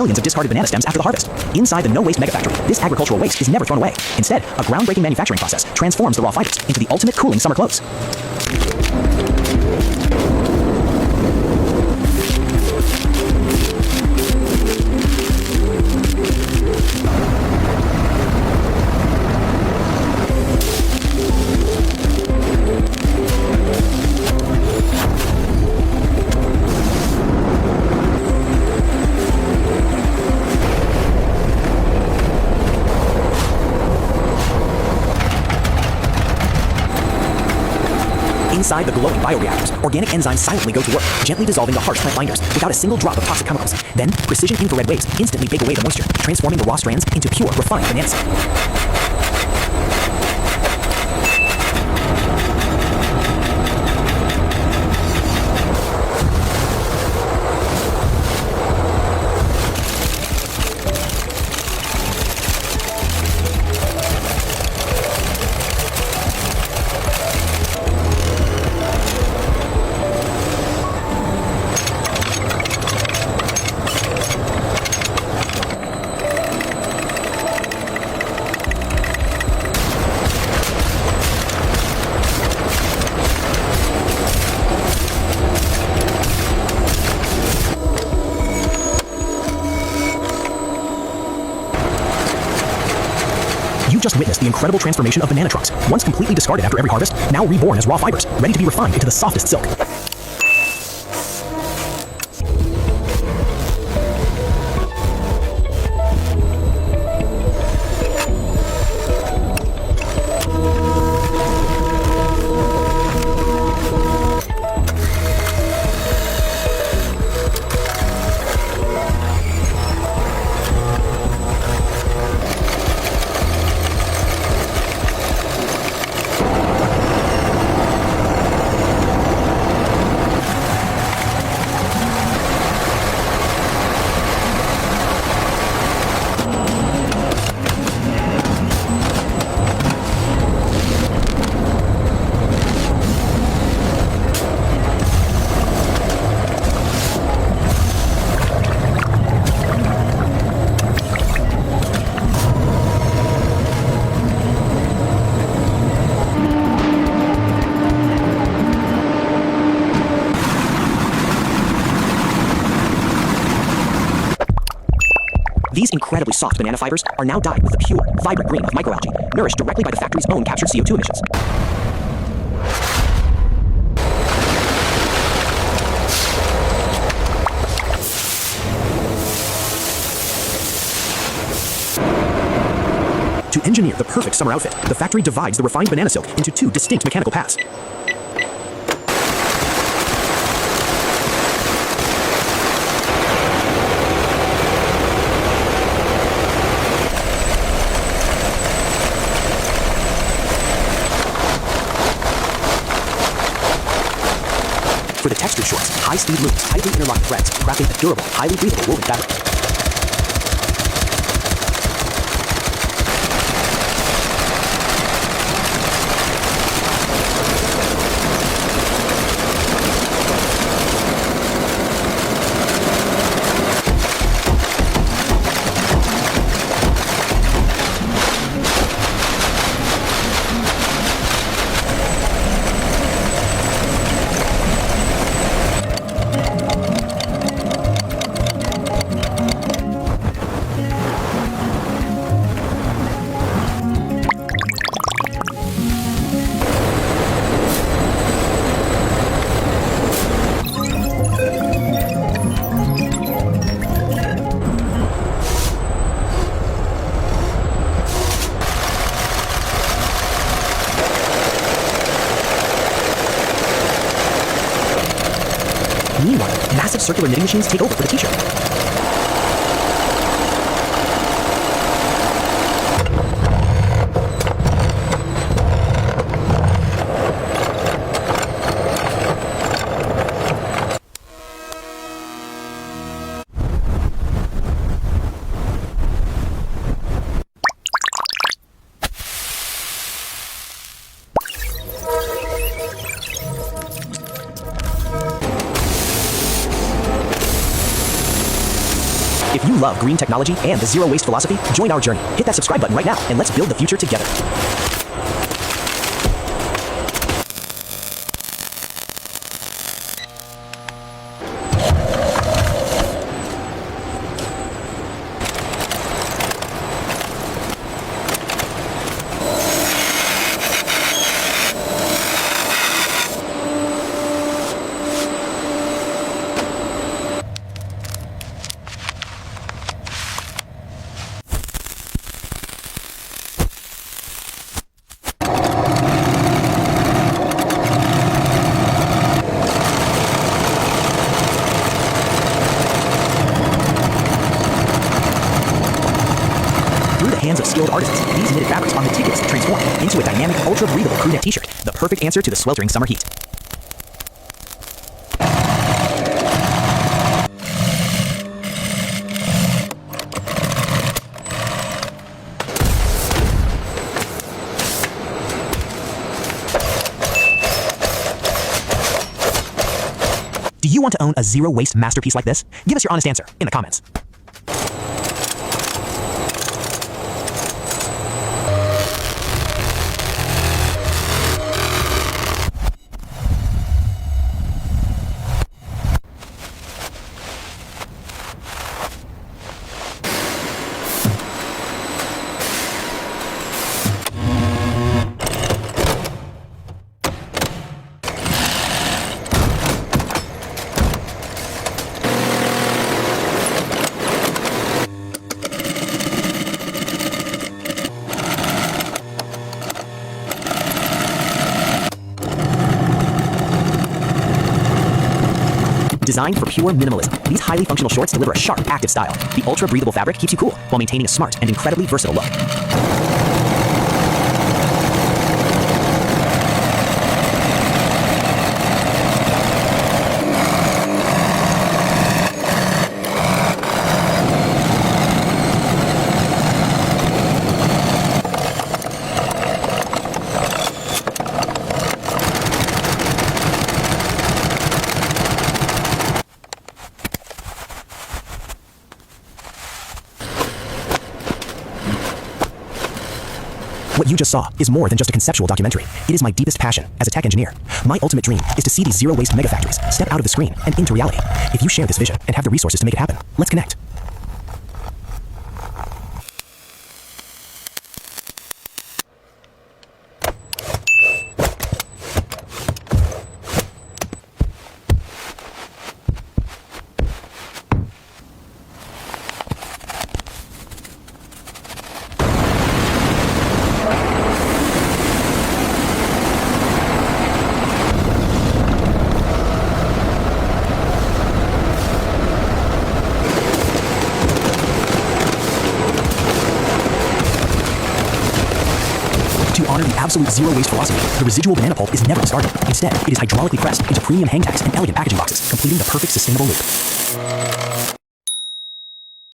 millions of discarded banana stems after the harvest. Inside the no-waste megafactory, this agricultural waste is never thrown away. Instead, a groundbreaking manufacturing process transforms the raw fibers into the ultimate cooling summer clothes. Inside the glowing bioreactors, organic enzymes silently go to work, gently dissolving the harsh plant binders without a single drop of toxic chemicals. Then, precision infrared waves instantly bake away the moisture, transforming the raw strands into pure, refined banana silk. You've just witnessed the incredible transformation of banana trunks, once completely discarded after every harvest, now reborn as raw fibers, ready to be refined into the softest silk. These incredibly soft banana fibers are now dyed with the pure, vibrant green of microalgae, nourished directly by the factory's own captured CO2 emissions. To engineer the perfect summer outfit, the factory divides the refined banana silk into two distinct mechanical paths. For the textured shorts, high-speed looms tightly interlock threads, crafting a durable, highly breathable woven fabric. Meanwhile, massive circular knitting machines take over for the t-shirt. love green technology and the zero waste philosophy? Join our journey. Hit that subscribe button right now and let's build the future together. Through the hands of skilled artisans, these knitted fabrics are meticulously transformed into a dynamic, ultra-breathable crew neck t-shirt, the perfect answer to the sweltering summer heat. Do you want to own a zero-waste masterpiece like this? Give us your honest answer in the comments. Designed for pure minimalism, these highly functional shorts deliver a sharp, active style. The ultra-breathable fabric keeps you cool while maintaining a smart and incredibly versatile look. What you just saw is more than just a conceptual documentary. It is my deepest passion as a tech engineer. My ultimate dream is to see these zero-waste megafactories step out of the screen and into reality. If you share this vision and have the resources to make it happen, let's connect. To honor the absolute zero-waste philosophy, the residual banana pulp is never discarded. Instead, it is hydraulically pressed into premium hang tags and elegant packaging boxes, completing the perfect sustainable loop.